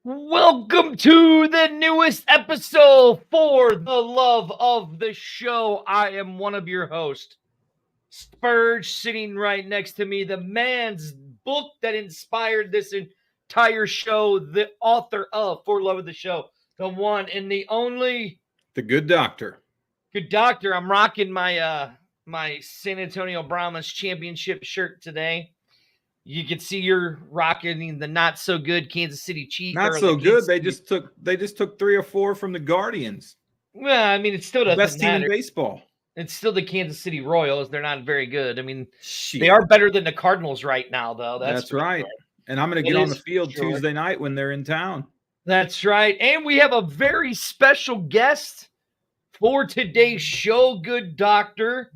Welcome to the newest episode for the love of the show. I am one of your hosts, Spurge, sitting right next to me, the man's book that inspired this entire show, the author of For Love of the Show, the one and the only The Good Doctor. Good Doctor. I'm rocking my San Antonio Brahmas championship shirt today. You can see you're rocking the not so good Kansas City Chiefs. Not so good. They just took 3 or 4 from the Guardians. Well, I mean, it still doesn't Best team matter. in baseball. It's still the Kansas City Royals. They're not very good. I mean, Shit. They are better than the Cardinals right now, though. That's right. And I'm going to get on the field Tuesday night when they're in town. That's right. And we have a very special guest for today's show, Good Doctor.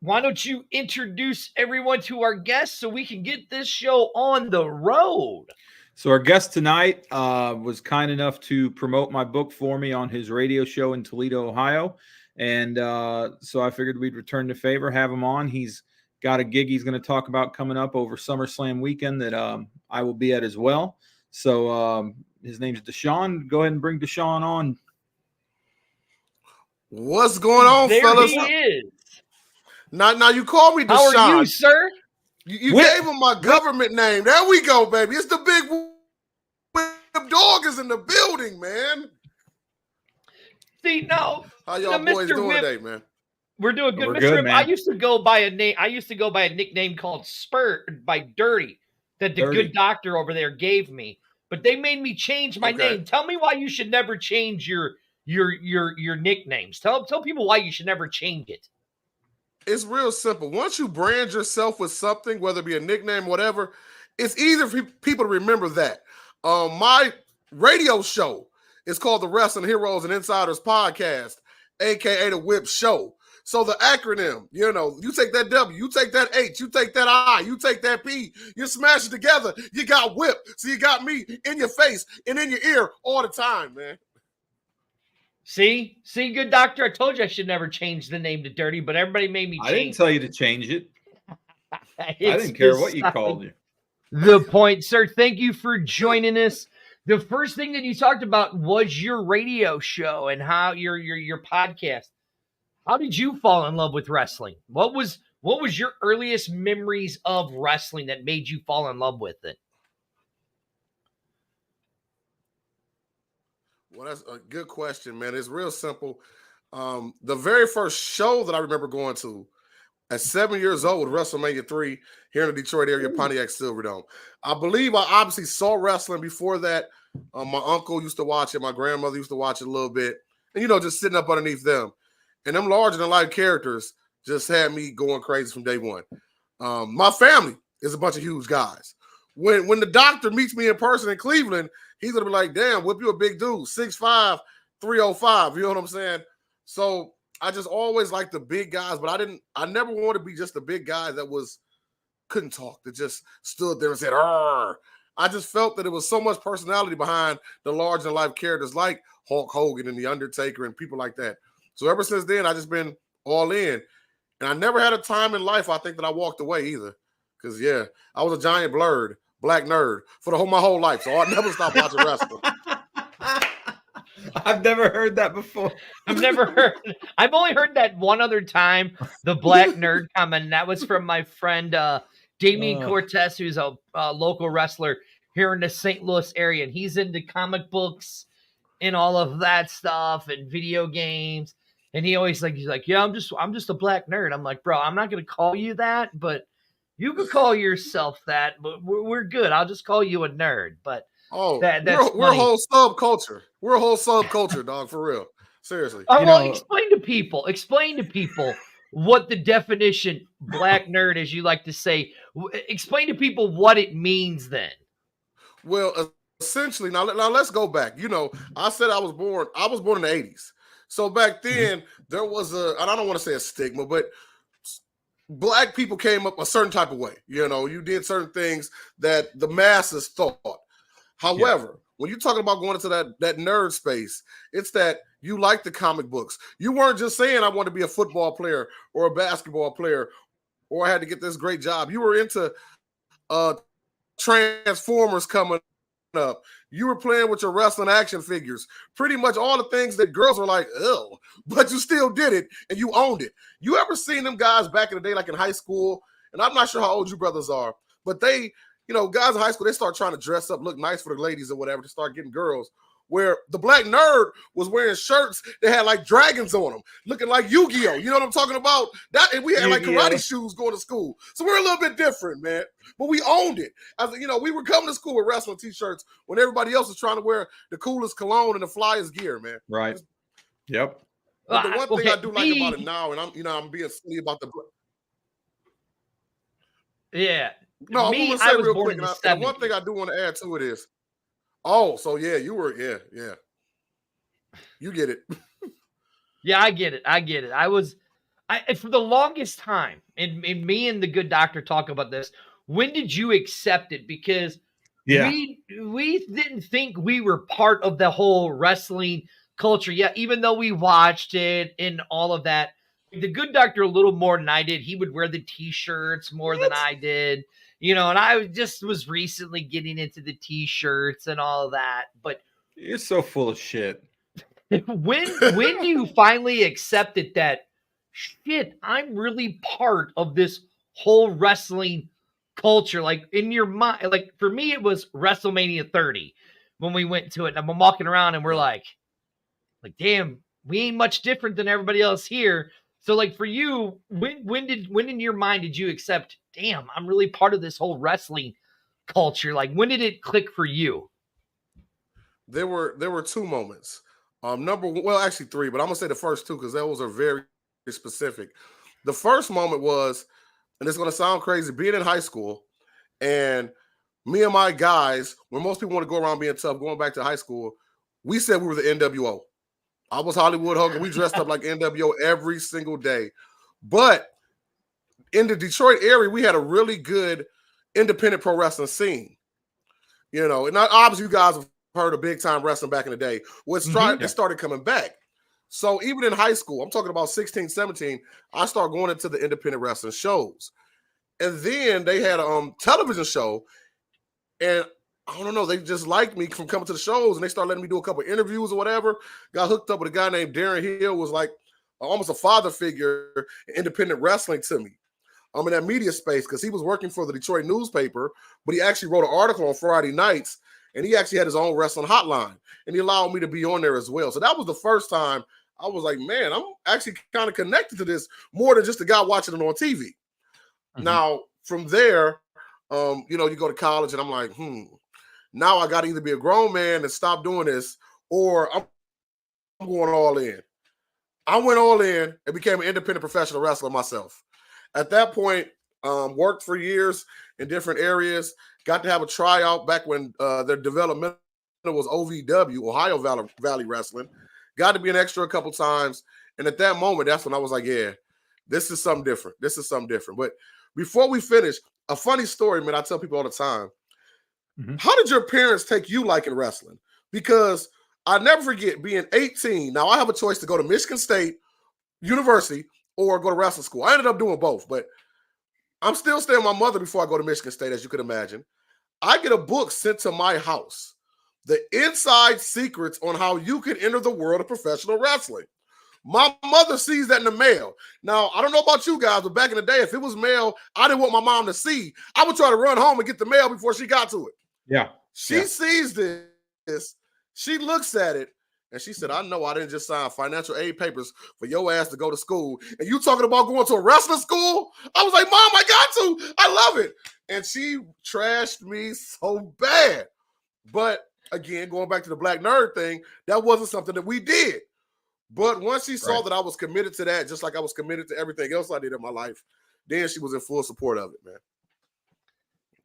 Why don't you introduce everyone to our guest so we can get this show on the road? So our guest tonight was kind enough to promote my book for me on his radio show in Toledo, Ohio. And so I figured we'd return the favor, have him on. He's got a gig he's going to talk about coming up over SummerSlam weekend that I will be at as well. So his name's Deshaun. Go ahead and bring Deshaun on. What's going on, there fellas? He is. Now you call me Deshaun. How are you, sir? You gave him my government name. There we go, baby. It's the big dog is in the building, man. See, no. How y'all boys doing Whip, today, man? We're doing good. We're Mr. good, Whip, man. I used to go by a nickname called Spurt by Dirty that the Dirty. Good Doctor over there gave me. But they made me change my name. Tell me why you should never change your nicknames. Tell people why you should never change it. It's real simple. Once you brand yourself with something, whether it be a nickname, whatever, it's easier for people to remember that. My radio show is called the Wrestling Heroes and Insiders Podcast, aka the Whip Show. So the acronym, you take that W, you take that H, you take that I, you take that P, you smash it together, you got Whip. So you got me in your face and in your ear all the time, man. See, Good Doctor, I told you I should never change the name to Dirty, but everybody made me change. I didn't tell you to change it. I didn't care what you called you. The point, sir. Thank you for joining us. The first thing that you talked about was your radio show and how your podcast. How did you fall in love with wrestling? What was your earliest memories of wrestling that made you fall in love with it? Well, that's a good question, man. It's real simple. The very first show that I remember going to at 7 years old was WrestleMania 3 here in the Detroit area, Pontiac Silverdome. I believe I obviously saw wrestling before that. My uncle used to watch it. My grandmother used to watch it a little bit. And, just sitting up underneath them. And them larger-than-life characters just had me going crazy from day one. My family is a bunch of huge guys. When the doctor meets me in person in Cleveland, he's going to be like, damn, Whip, you a big dude, 6'5", 305. You know what I'm saying? So I just always liked the big guys, but I never wanted to be just a big guy that couldn't talk, that just stood there and said, "Arr." I just felt that there was so much personality behind the large-than-life characters like Hulk Hogan and The Undertaker and people like that. So ever since then, I just been all in. And I never had a time in life, I think, that I walked away either. Because, I was a giant black nerd for my whole life. So I never stopped watching wrestling. I've never heard that before. I've only heard that one other time, the black nerd comment. And that was from my friend Damian Cortez, who's a local wrestler here in the St. Louis area. And he's into comic books and all of that stuff and video games. And he's like, yeah, I'm just a black nerd. I'm like, bro, I'm not going to call you that, but you could call yourself that, but we're good. I'll just call you a nerd. But that's we're a whole subculture. We're a whole subculture, dog, for real. Seriously. Explain to people what the definition black nerd, as you like to say, explain to people what it means then. Well, essentially, now let's go back. I said I was born in the 80s. So back then, there was and I don't want to say a stigma, but black people came up a certain type of way. You did certain things that the masses thought. However, when you're talking about going into that nerd space, it's that you like the comic books. You weren't just saying, I want to be a football player or a basketball player, or I had to get this great job. You were into Transformers coming up, you were playing with your wrestling action figures. Pretty much all the things that girls are like, oh, but you still did it and you owned it. You ever seen them guys back in the day, like in high school? And I'm not sure how old you brothers are, but they, guys in high school, they start trying to dress up, look nice for the ladies or whatever to start getting girls. Where the Black Nerd was wearing shirts that had like dragons on them, looking like Yu-Gi-Oh! You know what I'm talking about? That, and we had like karate shoes going to school. So we're a little bit different, man. But we owned it. We were coming to school with wrestling t-shirts when everybody else was trying to wear the coolest cologne and the flyest gear, man. Right. Yep. But the one thing I do like about it now, and I'm being silly about the. Yeah. No, I'm going to say real quick. And one thing I do want to add to it is. Oh, so yeah, you were, yeah. You get it. Yeah, I get it. For the longest time, and me and the good doctor talk about this, when did you accept it? Because we didn't think we were part of the whole wrestling culture. Yeah, even though we watched it and all of that. The good doctor a little more than I did. He would wear the t-shirts more than I did. And I just was recently getting into the t-shirts and all of that. But you're so full of shit. When do you finally accept it that shit, I'm really part of this whole wrestling culture? Like in your mind, like for me, it was WrestleMania 30 when we went to it. And I'm walking around and we're like, damn, we ain't much different than everybody else here. So like for you, when in your mind did you accept, damn, I'm really part of this whole wrestling culture? Like when did it click for you? There were two moments. Actually three, but I'm gonna say the first two because those are very specific. The first moment was, and it's gonna sound crazy, being in high school, and me and my guys, when most people want to go around being tough, going back to high school, we said we were the NWO. I was Hollywood Hogan. We dressed up like NWO every single day. But in the Detroit area, we had a really good independent pro wrestling scene. And obviously you guys have heard of big time wrestling back in the day. It started coming back. So even in high school, I'm talking about 16, 17, I started going into the independent wrestling shows. And then they had a television show. And I don't know, they just liked me from coming to the shows, and they started letting me do a couple of interviews or whatever. Got hooked up with a guy named Darren Hill, was like almost a father figure in independent wrestling to me. I'm in that media space because he was working for the Detroit newspaper, but he actually wrote an article on Friday nights, and he actually had his own wrestling hotline, and he allowed me to be on there as well. So that was the first time I was like, man, I'm actually kind of connected to this more than just a guy watching it on TV. Mm-hmm. Now, from there, you go to college, and I'm like, now I got to either be a grown man and stop doing this, or I'm going all in. I went all in and became an independent professional wrestler myself. At that point, worked for years in different areas, got to have a tryout back when their developmental was OVW, Ohio Valley Wrestling. Got to be an extra a couple times. And at that moment, that's when I was like, yeah, this is something different. But before we finish, a funny story, man, I tell people all the time. Mm-hmm. How did your parents take you liking wrestling? Because I never forget being 18. Now I have a choice to go to Michigan State University or go to wrestling school. I ended up doing both, but I'm still staying with my mother before I go to Michigan State, as you could imagine. I get a book sent to my house, The Inside Secrets on How You Can Enter the World of Professional Wrestling. My mother sees that in the mail. Now, I don't know about you guys, but back in the day, if it was mail I didn't want my mom to see, I would try to run home and get the mail before she got to it. Yeah. She sees this. She looks at it, and she said, I know I didn't just sign financial aid papers for your ass to go to school. And you talking about going to a wrestling school? I was like, Mom, I got to. I love it. And she trashed me so bad. But again, going back to the Black Nerd thing, that wasn't something that we did. But once she saw that I was committed to that, just like I was committed to everything else I did in my life, then she was in full support of it, man.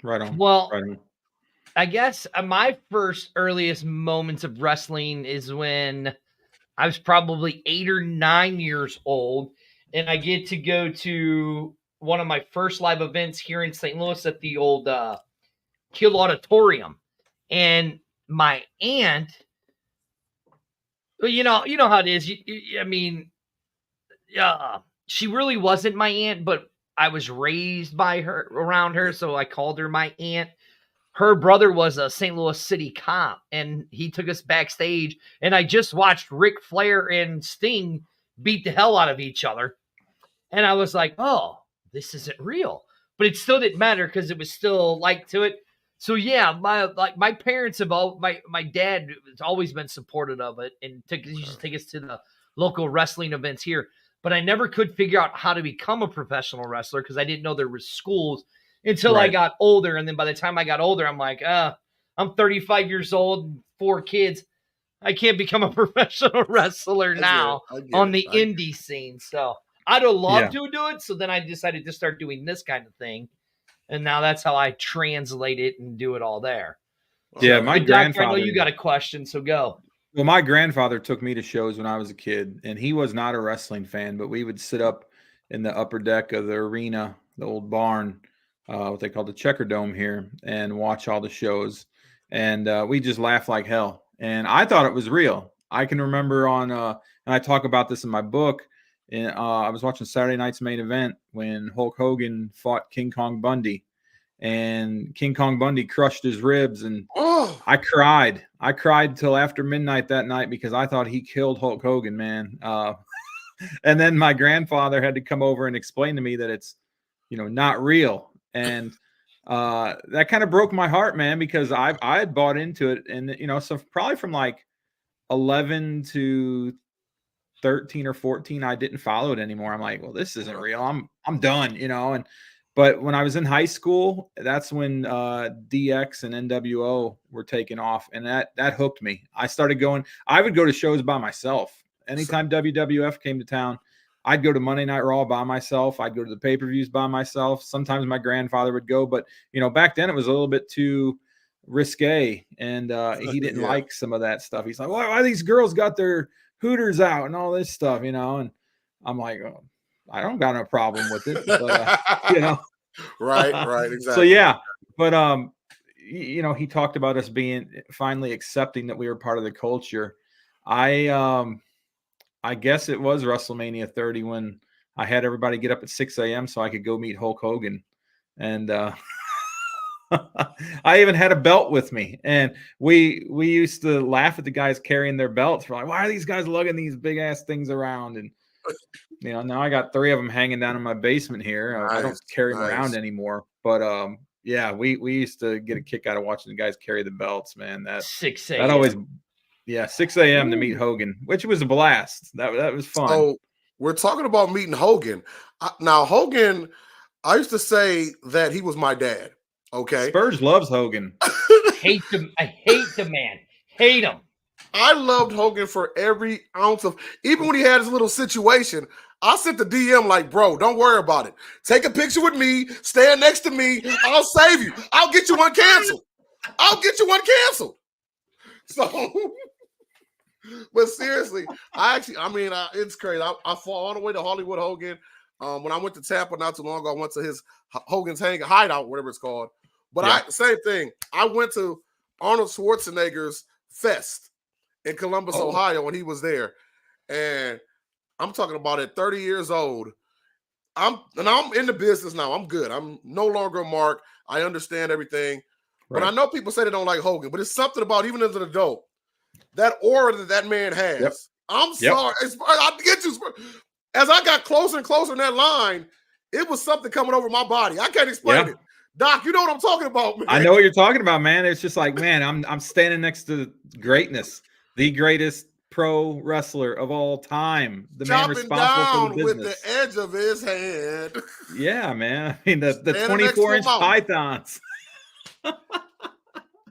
Right on. Well, right on. I guess my first earliest moments of wrestling is when I was probably 8 or 9 years old, and I get to go to one of my first live events here in St. Louis at the old Kiel Auditorium. And my aunt, you know how it is. She really wasn't my aunt, but I was raised by her, around her, so I called her my aunt. her brother was a St. Louis City cop, and he took us backstage. And I just watched Ric Flair and Sting beat the hell out of each other. And I was like, oh, this isn't real. But it still didn't matter because it was still like to it. So yeah, my parents have my dad has always been supportive of it and used to take us to the local wrestling events here. But I never could figure out how to become a professional wrestler because I didn't know there were schools until I got older. And then by the time I got older, I'm like, I'm 35 years old, 4 kids. I can't become a professional wrestler now on the indie scene. So I'd have loved to do it. So then I decided to start doing this kind of thing. And now that's how I translate it and do it all there. Yeah, so, my grandfather. I know you got a question, so go. Well, my grandfather took me to shows when I was a kid, and he was not a wrestling fan, but we would sit up in the upper deck of the arena, the old barn, what they call the Checker Dome here, and watch all the shows. And we just laughed like hell. And I thought it was real. I can remember and I talk about this in my book. And I was watching Saturday night's main event when Hulk Hogan fought King Kong Bundy, and King Kong Bundy crushed his ribs, and I cried. I cried till after midnight that night because I thought he killed Hulk Hogan, man. And then my grandfather had to come over and explain to me that it's, not real, and that kind of broke my heart, man, because I had bought into it, and so probably from like 11 to 13 or 14, I didn't follow it anymore. I'm like, well, this isn't real. I'm done, but when I was in high school, that's when DX and NWO were taking off, and that hooked me. I started going. I would go to shows by myself. Anytime WWF came to town, I'd go to Monday Night Raw by myself. I'd go to the pay-per-views by myself. Sometimes my grandfather would go, but back then it was a little bit too risque, and he didn't like some of that stuff. He's like, why these girls got their Hooters out and all this stuff, and I'm like, oh, I don't got no problem with it, but, right, exactly. So yeah, but he talked about us finally accepting that we were part of the culture. I guess it was WrestleMania 30 when I had everybody get up at 6 a.m. so I could go meet Hulk Hogan, and I even had a belt with me, and we used to laugh at the guys carrying their belts. We're like, why are these guys lugging these big ass things around? And now I got 3 of them hanging down in my basement here. I don't carry them around anymore, but yeah, we used to get a kick out of watching the guys carry the belts, man. That 6 a.m. that always 6 a.m. to meet Hogan, which was a blast. That was fun. So we're talking about meeting Hogan. Now Hogan, I used to say that he was my dad. Okay. Spurge loves Hogan. Hate him. I hate the man. Hate him. I loved Hogan for every ounce of, even when he had his little situation, I sent the DM like, bro, don't worry about it. Take a picture with me. Stand next to me. I'll save you. I'll get you one canceled. So, but seriously, it's crazy. I fought all the way to Hollywood Hogan. When I went to Tampa not too long ago, I went to his Hogan's hideout, whatever it's called. But same thing. I went to Arnold Schwarzenegger's Fest in Columbus, Ohio, when he was there. And I'm talking about at 30 years old. I'm in the business now. I'm good. I'm no longer a mark. I understand everything. Right. But I know people say they don't like Hogan, but it's something about, even as an adult, that aura that man has. Yep. I'm sorry. I get you. As I got closer and closer in that line, it was something coming over my body. I can't explain it. Doc, you know what I'm talking about, man. I know what you're talking about, man. It's just like, man, I'm standing next to greatness, the greatest pro wrestler of all time, the man responsible for the business. With the edge of his hand. Yeah, man. I mean, the 24-inch pythons.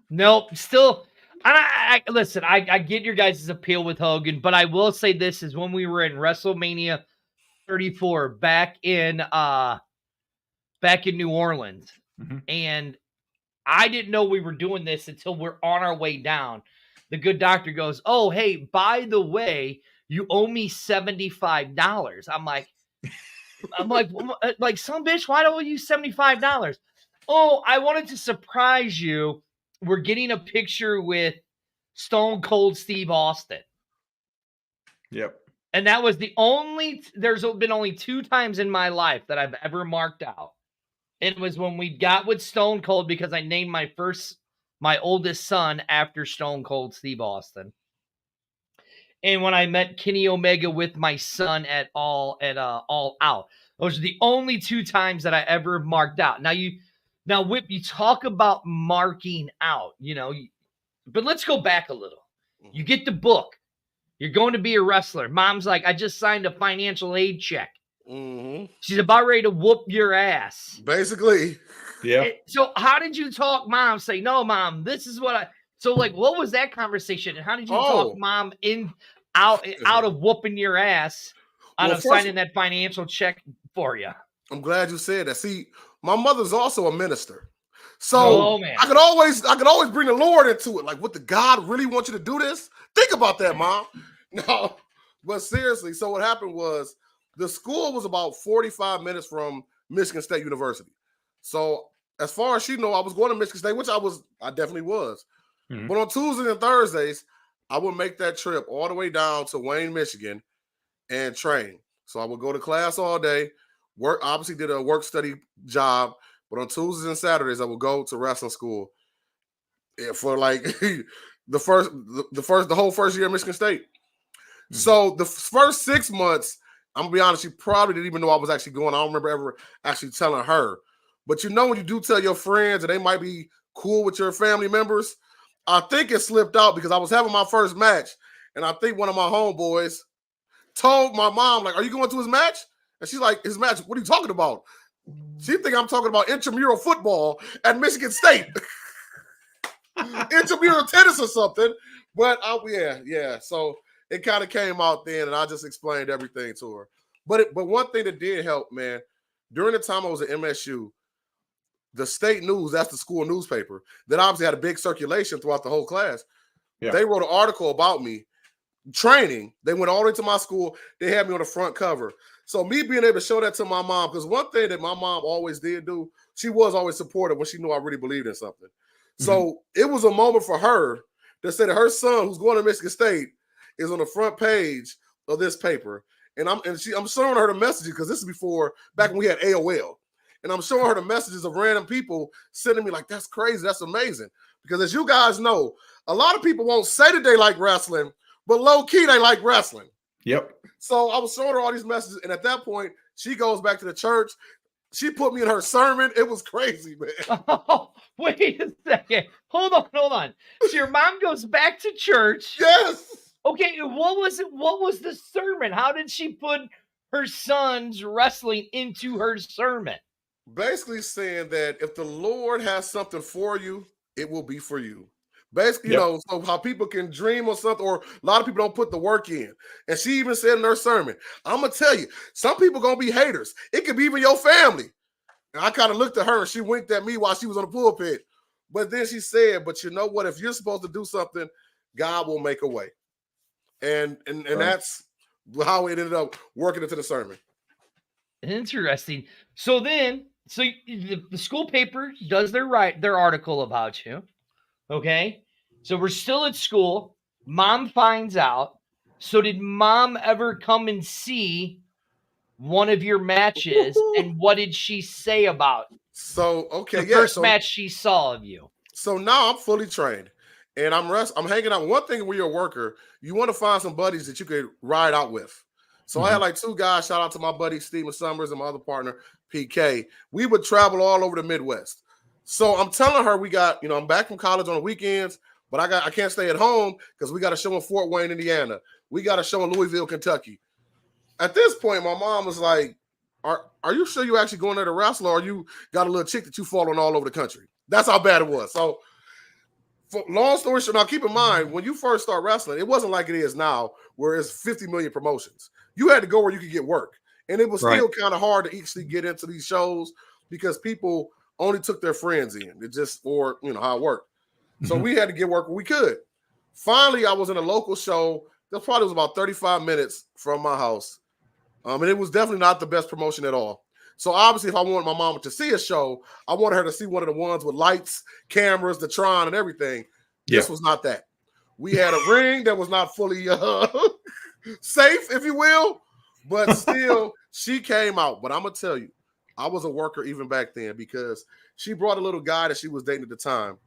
Nope, still. I listen. I get your guys' appeal with Hogan, but I will say this is when we were in WrestleMania 34 back in New Orleans, and I didn't know we were doing this until we're on our way down. The good doctor goes, "Oh, hey, by the way, you owe me $75." I'm like, some bitch. Why do I owe you $75? Oh, I wanted to surprise you. We're getting a picture with Stone Cold Steve Austin. Yep. And that was there's been only 2 times in my life that I've ever marked out. It was when we got with Stone Cold because I named my oldest son after Stone Cold Steve Austin. And when I met Kenny Omega with my son at All Out. Those are the only 2 times that I ever marked out. Now Whip, you talk about marking out, but let's go back a little. You get the book. You're going to be a wrestler. Mom's like, I just signed a financial aid check. Mm-hmm. She's about ready to whoop your ass. Basically. Yeah. So how did you talk Mom? Say, no, Mom, this is what so like, what was that conversation? And how did you talk Mom out of whooping your ass out of signing that financial check for you? I'm glad you said that. See, my mother's also a minister. So I could always bring the Lord into it. Like, what, the God really want you to do this? Think about that, Mom. No, but seriously, so what happened was the school was about 45 minutes from Michigan State University. So as far as she know, I was going to Michigan State, which I definitely was. Mm-hmm. But on Tuesdays and Thursdays, I would make that trip all the way down to Wayne, Michigan, and train. So I would go to class all day, obviously did a work-study job, but on Tuesdays and Saturdays, I would go to wrestling school for like the whole first year at Michigan State. Mm-hmm. So the first 6 months, I'm gonna be honest, she probably didn't even know I was actually going. I don't remember ever actually telling her. But when you do tell your friends and they might be cool with your family members, I think it slipped out because I was having my first match, and I think one of my homeboys told my mom, like, are you going to his match? And she's like, his match? What are you talking about? She think I'm talking about intramural football at Michigan State. Intramural tennis or something. But yeah. So it kind of came out then, and I just explained everything to her. But one thing that did help, man, during the time I was at MSU, the State News, that's the school newspaper, that obviously had a big circulation throughout the whole class. Yeah. They wrote an article about me training. They went all the way to my school. They had me on the front cover. So me being able to show that to my mom, because one thing that my mom always did do, she was always supportive when she knew I really believed in something. Mm-hmm. So it was a moment for her to say that her son, who's going to Michigan State, is on the front page of this paper. And I'm showing her the messages, because this is back when we had AOL. And I'm showing her the messages of random people sending me like, that's crazy, that's amazing. Because as you guys know, a lot of people won't say that they like wrestling, but low-key they like wrestling. Yep. So I was showing her all these messages, and at that point, she goes back to the church. She put me in her sermon. It was crazy, man. Oh, wait a second. Hold on. So your mom goes back to church. Yes. Okay, what was it? What was the sermon? How did she put her son's wrestling into her sermon? Basically saying that if the Lord has something for you, it will be for you. Basically, so how people can dream or something, or a lot of people don't put the work in. And she even said in her sermon, I'm going to tell you, some people going to be haters. It could be even your family. And I kind of looked at her and she winked at me while she was on the pulpit. But then she said, but you know what? If you're supposed to do something, God will make a way. And that's how it ended up working into the sermon. Interesting. So the school paper does their article about you. Okay. So we're still at school. Mom finds out. So did Mom ever come and see one of your matches? And what did she say about the first match she saw of you? So now I'm fully trained and I'm hanging out. One thing when you're a worker, you want to find some buddies that you could ride out with. So I had like 2 guys, shout out to my buddy Steven Summers and my other partner, PK. We would travel all over the Midwest. So I'm telling her I'm back from college on the weekends, but I can't stay at home because we got a show in Fort Wayne, Indiana. We got a show in Louisville, Kentucky. At this point, my mom was like, are you sure you actually going there to wrestle, or you got a little chick that you following all over the country? That's how bad it was. So long story short, now keep in mind, when you first start wrestling, it wasn't like it is now where it's 50 million promotions. You had to go where you could get work. And it was still kind of hard to actually get into these shows because people only took their friends in. It just, or how it worked. So we had to get work where we could. Finally, I was in a local show. That probably was about 35 minutes from my house. And it was definitely not the best promotion at all. So obviously, if I wanted my mama to see a show, I wanted her to see one of the ones with lights, cameras, the Tron, and everything. Yeah. This was not that. We had a ring that was not fully safe, if you will. But still, she came out. But I'm going to tell you, I was a worker even back then because she brought a little guy that she was dating at the time.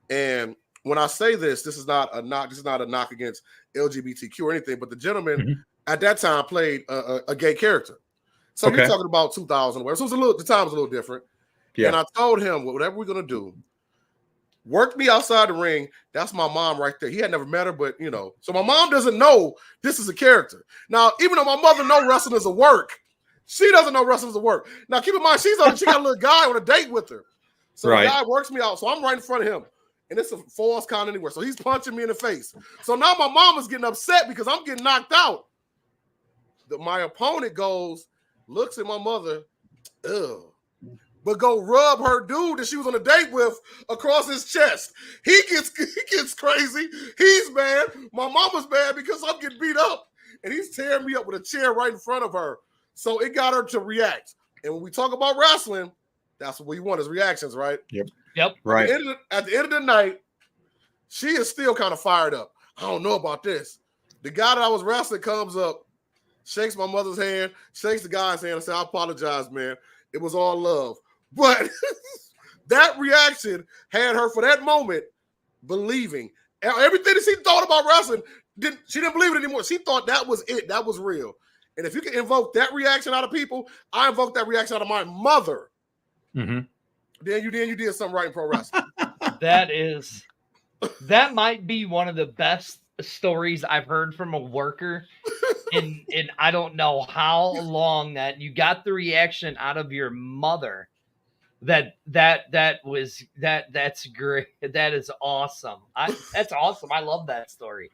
And when I say this, this is not a knock against LGBTQ or anything, but the gentleman at that time played a gay character. So you're talking about 2000 or whatever. So the time was a little different. Yeah. And I told him, whatever we're gonna do, work me outside the ring. That's my mom right there. He had never met her, but so my mom doesn't know this is a character. Now, even though my mother knows wrestling is a work, she doesn't know wrestling is a work. Now, keep in mind, she got a little guy on a date with her. So the guy works me out. So I'm right in front of him. And it's a falls count anywhere. So he's punching me in the face. So now my mom is getting upset because I'm getting knocked out. My opponent looks at my mother, but go rub her dude that she was on a date with across his chest. He gets crazy. He's mad. My mama's mad because I'm getting beat up. And he's tearing me up with a chair right in front of her. So it got her to react. And when we talk about wrestling, that's what we want is reactions, right? Yep. Right. At the end of the night, she is still kind of fired up. I don't know about this. The guy that I was wrestling comes up, shakes my mother's hand, shakes the guy's hand, and says, I apologize, man. It was all love. But that reaction had her for that moment believing. Everything that she thought about wrestling, she didn't believe it anymore. She thought that was it. That was real. And if you can invoke that reaction out of people, I invoke that reaction out of my mother. Then you did something right in pro wrestling. That might be one of the best stories I've heard from a worker in I don't know how long, that you got the reaction out of your mother. That's great. That is awesome. That's awesome. I love that story.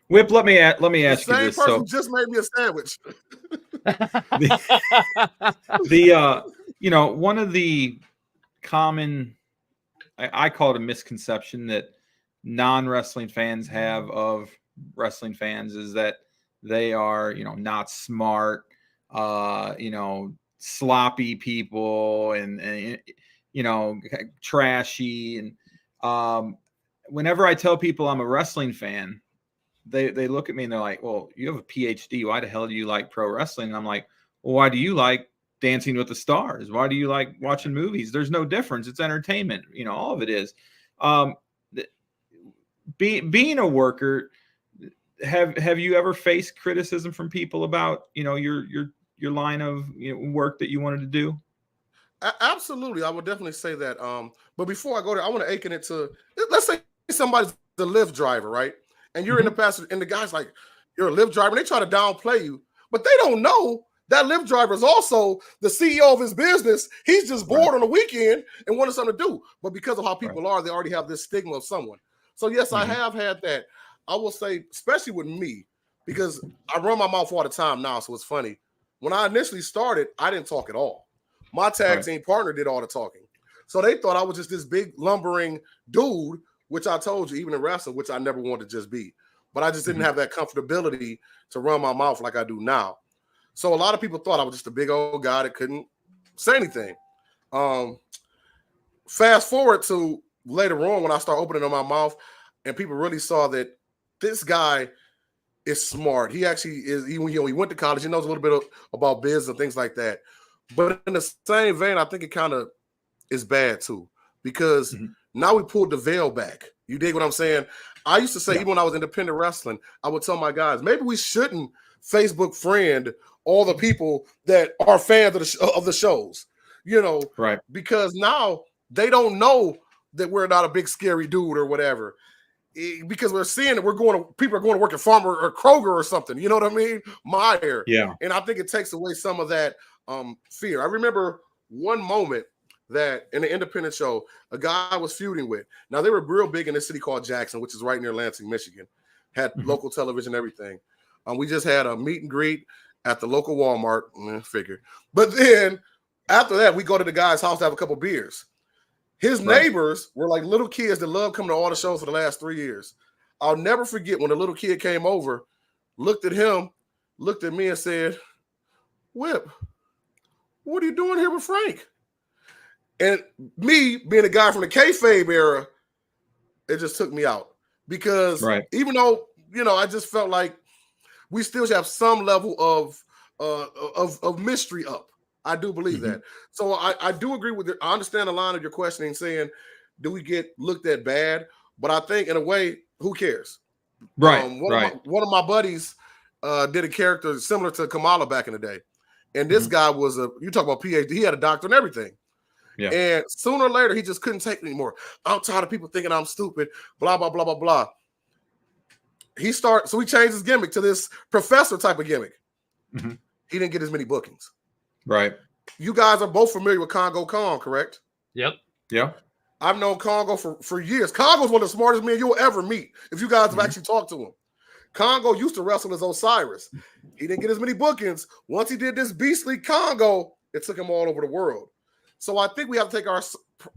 Whip, let me ask you this. The same person just made me a sandwich. One of the common, I call it a misconception that non-wrestling fans have of wrestling fans is that they are, not smart, sloppy people and trashy. And whenever I tell people I'm a wrestling fan, they look at me and they're like, well, you have a PhD. Why the hell do you like pro wrestling? And I'm like, well, why do you like Dancing with the Stars? Why do you like watching movies? There's no difference. It's entertainment. All of it is. Being a worker, have you ever faced criticism from people about, your line of work that you wanted to do? Absolutely. I would definitely say that. But before I go there, I want to akin it to, let's say somebody's the Lyft driver, right? And you're in the passenger, and the guy's like, you're a Lyft driver, and they try to downplay you, but they don't know that Lyft driver is also the CEO of his business. He's just bored on the weekend and wanted something to do. But because of how people are, they already have this stigma of someone. So yes, I have had that. I will say, especially with me, because I run my mouth all the time now, so it's funny. When I initially started, I didn't talk at all. My tag team partner did all the talking. So they thought I was just this big lumbering dude, which I told you, even in wrestling, which I never wanted to just be. But I just didn't have that comfortability to run my mouth like I do now. So a lot of people thought I was just a big old guy that couldn't say anything. Fast forward to later on when I start opening up my mouth and people really saw that this guy is smart. He actually is, he went to college. He knows a little bit about biz and things like that. But in the same vein, I think it kind of is bad too, because now we pulled the veil back. You dig what I'm saying? I used to say, even when I was independent wrestling, I would tell my guys, maybe we shouldn't Facebook friend all the people that are fans of the shows, right? Because now they don't know that we're not a big scary dude or whatever, because we're seeing that people are going to work at Farmer or Kroger or something. You know what I mean? Meijer. Yeah. And I think it takes away some of that fear. I remember one moment that in the independent show, a guy I was feuding with. Now they were real big in this city called Jackson, which is right near Lansing, Michigan. Had local television, everything. We just had a meet and greet at the local Walmart. Figure. But then after that, we go to the guy's house to have a couple beers. His neighbors were like little kids that love coming to all the shows for the last 3 years. I'll never forget when the little kid came over, looked at him, looked at me and said, "Whip, what are you doing here with Frank?" And me being a guy from the kayfabe era, it just took me out, because even though, I just felt like we still have some level of mystery up. I do believe that. So I do agree with it. I understand the line of your questioning saying, do we get looked at bad? But I think in a way, who cares? Right. One of my buddies did a character similar to Kamala back in the day. And this guy was you talk about PhD, he had a doctor and everything. Yeah. And sooner or later, he just couldn't take it anymore. I'm tired of people thinking I'm stupid, blah, blah, blah, blah, blah. So he changed his gimmick to this professor type of gimmick. He didn't get as many bookings. Right. You guys are both familiar with Congo Kong, correct? Yep. Yeah. I've known Congo for years. Congo's one of the smartest men you'll ever meet if you guys have actually talked to him. Congo used to wrestle as Osiris. He didn't get as many bookings. Once he did this beastly Congo, it took him all over the world. So I think we have to take our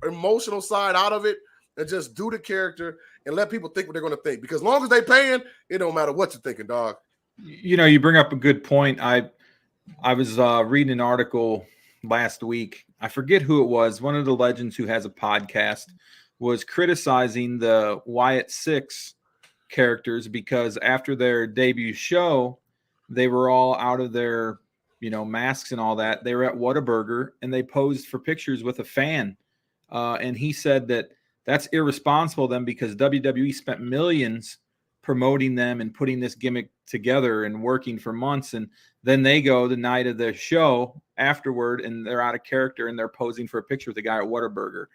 emotional side out of it and just do the character and let people think what they're going to think. Because as long as they paying, it don't matter what you're thinking, dog. You know, you bring up a good point. I was reading an article last week. I forget who it was. One of the legends who has a podcast was criticizing the Wyatt Six characters because after their debut show, they were all out of their, masks and all that. They were at Whataburger and they posed for pictures with a fan. And he said that that's irresponsible then because WWE spent millions promoting them and putting this gimmick together and working for months. And then they go the night of the show afterward and they're out of character and they're posing for a picture with the guy at Whataburger.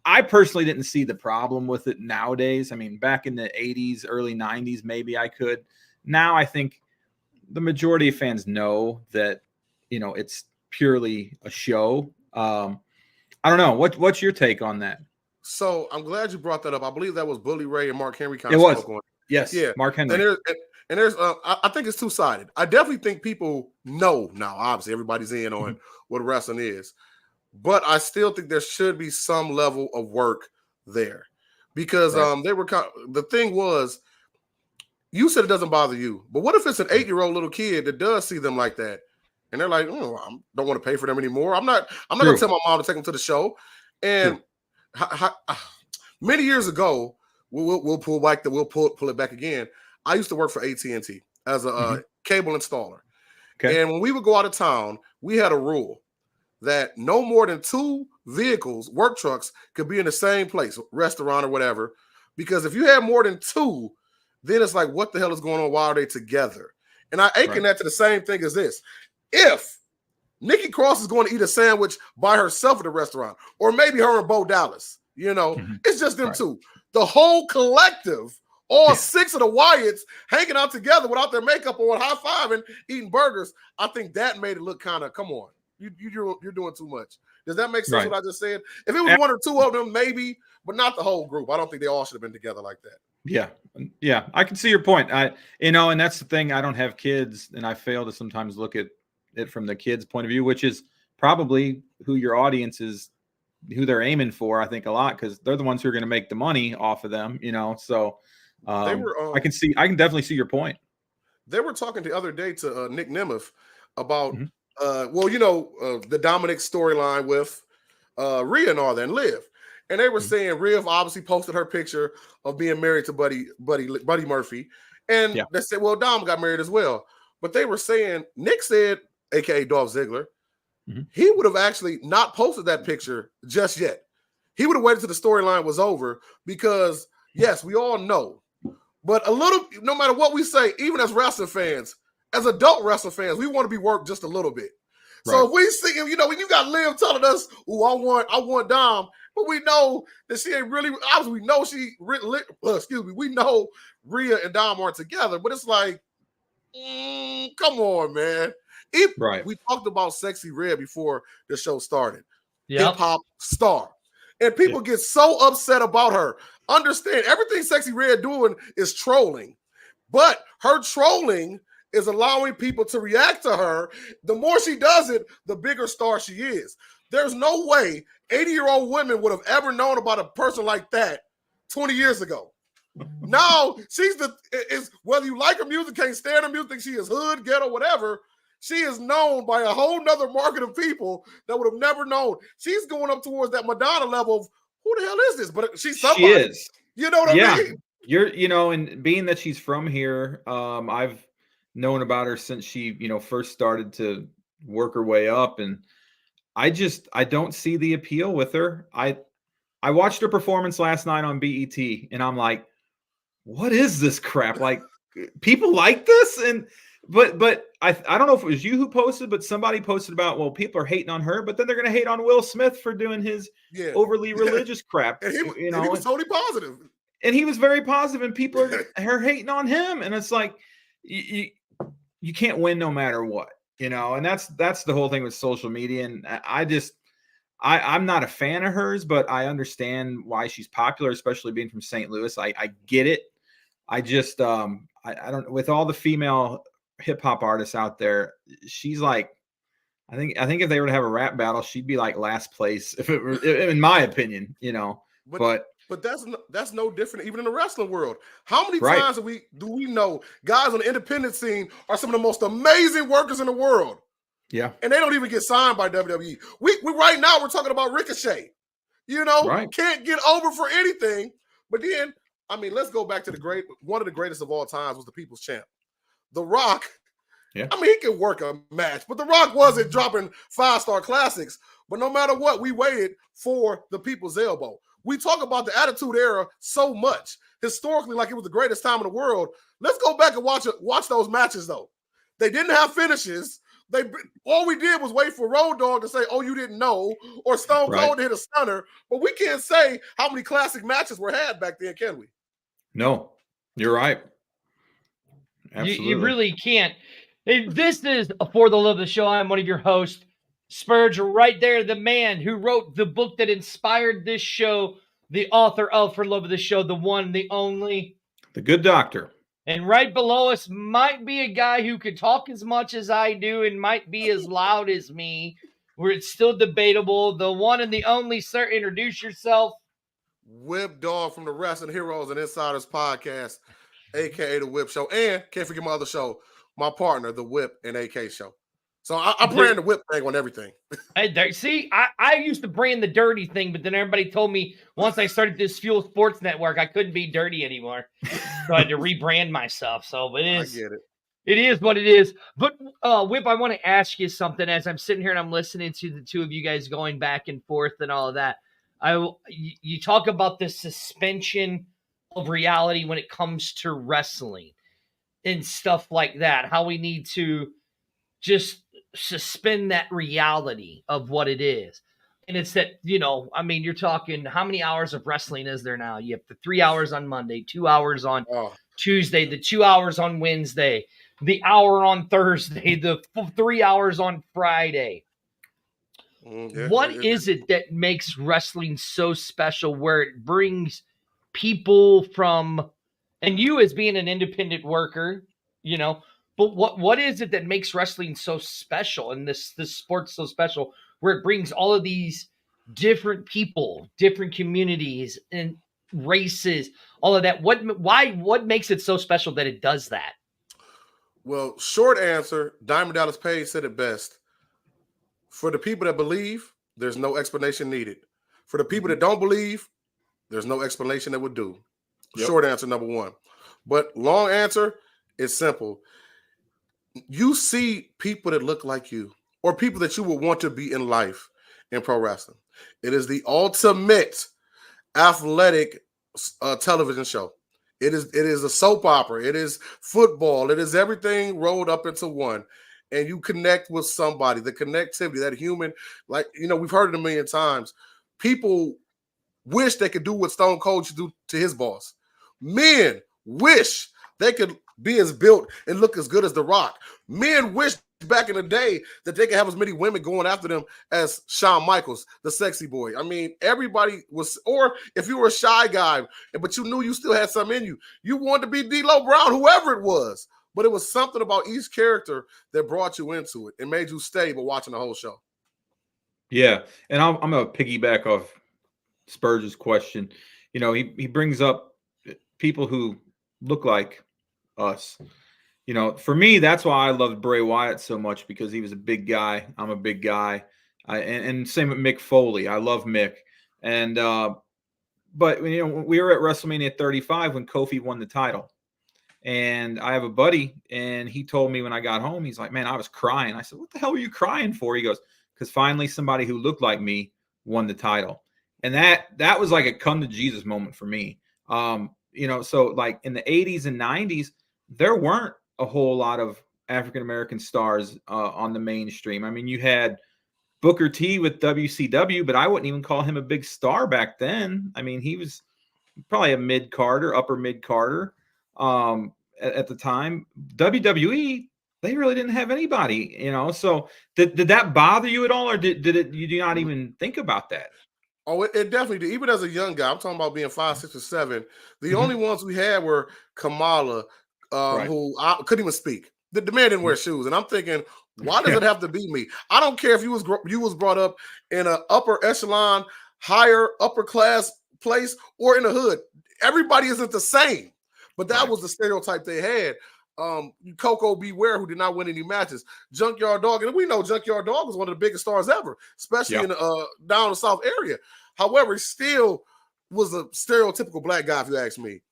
I personally didn't see the problem with it nowadays. I mean, back in the 80s, early 90s, maybe I could. Now I think the majority of fans know that, it's purely a show. I don't know. What's your take on that? So I'm glad you brought that up. I believe that was Bully Ray and Mark Henry. It was. Yes. Yeah. Mark Henry. And there's I think it's two-sided. I definitely think people know now. Obviously, everybody's in on what wrestling is. But I still think there should be some level of work there. Because the thing was, you said it doesn't bother you. But what if it's an 8-year-old little kid that does see them like that? And they're like, I don't want to pay for them anymore. I'm not going to tell my mom to take them to the show. And many years ago, we'll pull it back again. I used to work for AT&T as a cable installer. Okay. And when we would go out of town, we had a rule that no more than 2 vehicles, work trucks, could be in the same place, restaurant or whatever. Because if you have more than 2, then it's like, what the hell is going on? Why are they together? And I akin that to the same thing as this. If Nikki Cross is going to eat a sandwich by herself at a restaurant, or maybe her and Bo Dallas, it's just them 2. The whole collective, all 6 of the Wyatts hanging out together without their makeup on, high-fiving, eating burgers. I think that made it look kind of, come on, you're doing too much. Does that make sense what I just said? If it was 1 or 2 of them, maybe, but not the whole group. I don't think they all should have been together like that. Yeah, I can see your point. And that's the thing. I don't have kids, and I fail to sometimes look at it from the kids' point of view, which is probably who your audience is, who they're aiming for. I think a lot because they're the ones who are going to make the money off of them. So I can definitely see your point. They were talking the other day to Nick Nemeth about the Dominic storyline with Rhea and all that, and Liv. And they were saying Rhea obviously posted her picture of being married to Buddy Murphy. And they said, well, Dom got married as well. But they were saying, Nick said, a.k.a. Dolph Ziggler, he would have actually not posted that picture just yet. He would have waited till the storyline was over because, yes, we all know. But no matter what we say, even as wrestling fans, as adult wrestling fans, we want to be worked just a little bit. Right. So if we see, when you got Liv telling us, I want Dom, but we know that she ain't really, obviously we know we know Rhea and Dom aren't together, but it's like, come on, man. We talked about Sexy Red before the show started. Hip-hop star. And people get so upset about her. Understand, everything Sexy Red doing is trolling. But her trolling is allowing people to react to her. The more she does it, the bigger star she is. There's no way 80-year-old women would have ever known about a person like that 20 years ago. Now, whether you like her music, can't stand her music, think she is hood, ghetto, whatever, she is known by a whole nother market of people that would have never known. She's going up towards that Madonna level of, who the hell is this? But she's somebody. She is. You know what I mean? And being that she's from here, I've known about her since she, first started to work her way up. And I don't see the appeal with her. I watched her performance last night on BET, and I'm like, what is this crap? Like, people like this? But I don't know if it was you who posted, but somebody posted about, well, people are hating on her, but then they're going to hate on Will Smith for doing his overly religious crap. And he was totally positive. And he was very positive, and people are hating on him. And it's like, you can't win no matter what, and that's the whole thing with social media. And I'm not a fan of hers, but I understand why she's popular, especially being from St. Louis. I get it. I just, I don't, with all the female hip hop artists out there, she's like, I think if they were to have a rap battle, she'd be like last place, if it were, in my opinion, but that's no different even in the wrestling world. How many times do we know guys on the independent scene are some of the most amazing workers in the world? Yeah. And they don't even get signed by WWE. We right now we're talking about Ricochet. Can't get over for anything. But then, I mean, let's go back to one of the greatest of all times was the People's Champ. The Rock. Yeah. I mean, he could work a match, but The Rock wasn't dropping 5-star classics. But no matter what, we waited for the People's Elbow. We talk about the Attitude Era so much historically, like it was the greatest time in the world. Let's go back and watch those matches, though. They didn't have finishes. All we did was wait for Road Dogg to say, "Oh, you didn't know," or Stone Cold to hit a stunner. But we can't say how many classic matches were had back then, can we? No, you're right. Absolutely. You really can't. This is For the Love of the Show. I'm one of your hosts, Spurge, right there, the man who wrote the book that inspired this show, the author of For Love of the Show, the one, the only, The Good Doctor. And right below us might be a guy who could talk as much as I do and might be as loud as me, where it's still debatable. The one and the only, sir. Introduce yourself. Whip Dog from the Wrestling Heroes and Insiders podcast, a.k.a. The Whip Show. And can't forget my other show, my partner, The Whip and AK Show. So I brand the Whip thing on everything. See, I used to brand the dirty thing, but then everybody told me once I started this Fuel Sports Network, I couldn't be dirty anymore. So I had to rebrand myself. So but I get it. It is what it is. But Whip, I want to ask you something as I'm sitting here and I'm listening to the two of you guys going back and forth and all of that. You talk about the suspension of reality when it comes to wrestling and stuff like that. How we need to just suspend that reality of what it is. And it's that, I mean, you're talking how many hours of wrestling is there now? You have the 3 hours on Monday, 2 hours on Tuesday, the 2 hours on Wednesday, the hour on Thursday, the 3 hours on Friday. What is it that makes wrestling so special where it brings people from, and you as being an independent worker, but what is it that makes wrestling so special and this sport so special where it brings all of these different people, different communities and races, all of that? What makes it so special that it does that? Well, short answer, Diamond Dallas Page said it best. For the people that believe, there's no explanation needed. For the people that don't believe, there's no explanation that would do. Yep. Short answer, number one. But long answer, it's simple. You see people that look like you or people that you would want to be in life in pro wrestling. It is the ultimate athletic television show. It is a soap opera. It is football. It is everything rolled up into one. And you connect with somebody, the connectivity, that human, like, we've heard it a million times. People wish they could do what Stone Cold should do to his boss. Men wish they could be as built and look as good as The Rock. Men wish back in the day that they could have as many women going after them as Shawn Michaels, the sexy boy. I mean, everybody was, or if you were a shy guy, but you knew you still had something in you, you wanted to be D'Lo Brown, whoever it was. But it was something about each character that brought you into it and made you stay but watching the whole show. Yeah, and I'm going to piggyback off Spurge's question. He brings up people who look like us. For me, that's why I loved Bray Wyatt so much, because he was a big guy. I'm a big guy. And same with Mick Foley. I love Mick. And but we were at WrestleMania 35 when Kofi won the title. And I have a buddy, and he told me when I got home, he's like, "Man, I was crying." I said, "What the hell were you crying for?" He goes, because finally somebody who looked like me won the title. And that was like a come to Jesus moment for me. So like in the 80s and 90s, there weren't a whole lot of African-American stars on the mainstream. I mean, you had Booker T with WCW, but I wouldn't even call him a big star back then. I mean, he was probably a mid-carder, upper mid-carder at the time. WWE, they really didn't have anybody, So did that bother you at all, or did you do not even think about that? Oh, it definitely did. Even as a young guy, I'm talking about being 5, 6, or 7. The only ones we had were Kamala, Right. who I couldn't even speak. The man didn't wear shoes, and I'm thinking, why does it have to be me? I don't care if you was brought up in an upper echelon, higher upper class place, or in the hood. Everybody isn't the same. But that was the stereotype they had. Coco Beware, who did not win any matches. Junkyard Dog, and we know Junkyard Dog was one of the biggest stars ever, especially in down the South area. However, he still was a stereotypical black guy, if you ask me.